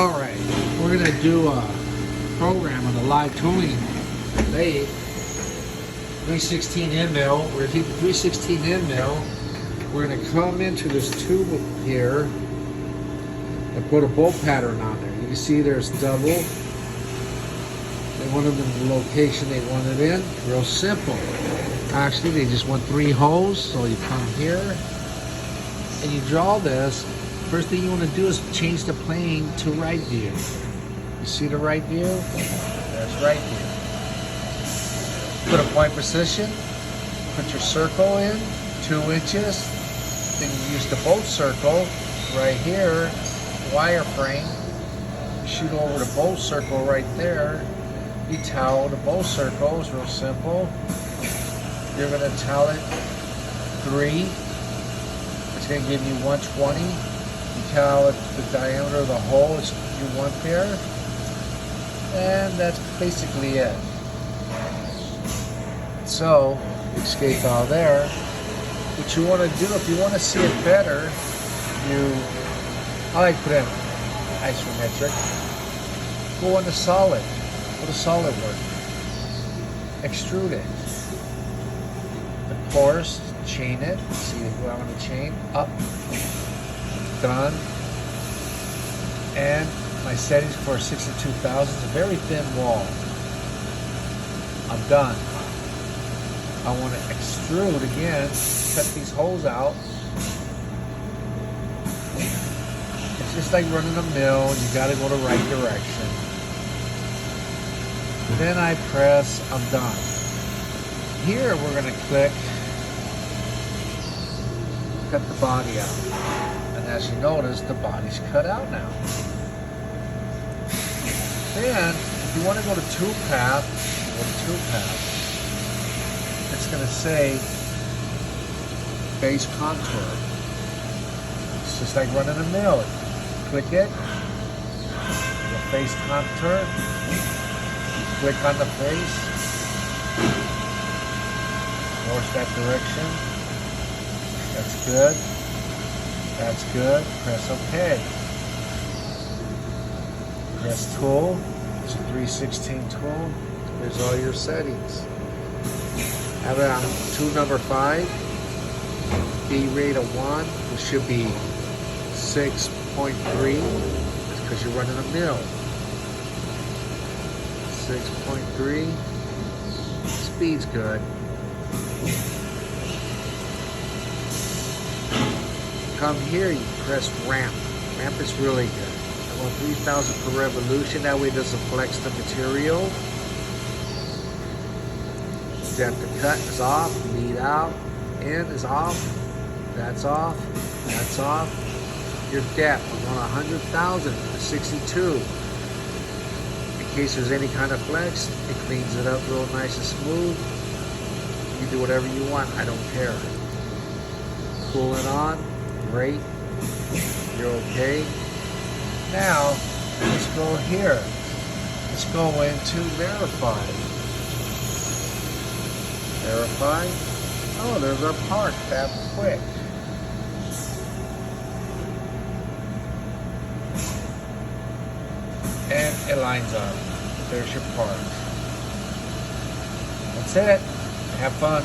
Alright, we're going to do a program on the Livetooling lathe. 316 end mill. We're going to take the 316 end mill. We're going to come into this tube here and put a bolt pattern on there. You can see there's double. They want them in the location they want it in. Real simple. Actually, they just want 3 holes. So you come here and you draw this. First thing you want to do is change the plane to right view. You see the right view? There's right view. Put a point position, put your circle in, 2 inches. Then you use the bolt circle right here, wireframe. Shoot over the bolt circle right there. You towel the bolt circle, it's real simple. You're going to towel it 3. It's going to give you 120. You towel it the diameter of the hole you want there. And that's basically it. So, escape out there. What you want to do, if you want to see it better, I like to put in isometric. Go on the solid. Go to solid work. Extrude it. The course, chain it. See if I want to chain up. Done. And my settings for 62,000 is a very thin wall. I'm done. I want to extrude again, cut these holes out. It's just like running a mill, you got to go the right direction. Then I press, I'm done. Here we're going to click, cut the body out. And as you notice, the body's cut out now. Then, if you want to go to tool path, go to tool path. It's going to say base contour. It's just like running a mill. Click it, the face contour. You click on the face. Force that direction. That's good. That's good. Press OK. Press tool. It's a 316 tool. There's all your settings. Have it on tool number 5. B rate of 1, which should be 6.3. That's because you're running a mill. 6.3. Speed's good. Come here, you press ramp. Ramp is really good. I want 3,000 per revolution. That way it doesn't flex the material. Depth to cut is off, lead out, in is off, that's off, that's off. Your depth, you want 100,000 to 62. In case there's any kind of flex, it cleans it up real nice and smooth. You do whatever you want, I don't care. Cool it on, great, you're okay. Now, let's go here. Let's go into verify. Verify. Oh, there's our part. That quick. And it lines up. There's your part. That's it. Have fun.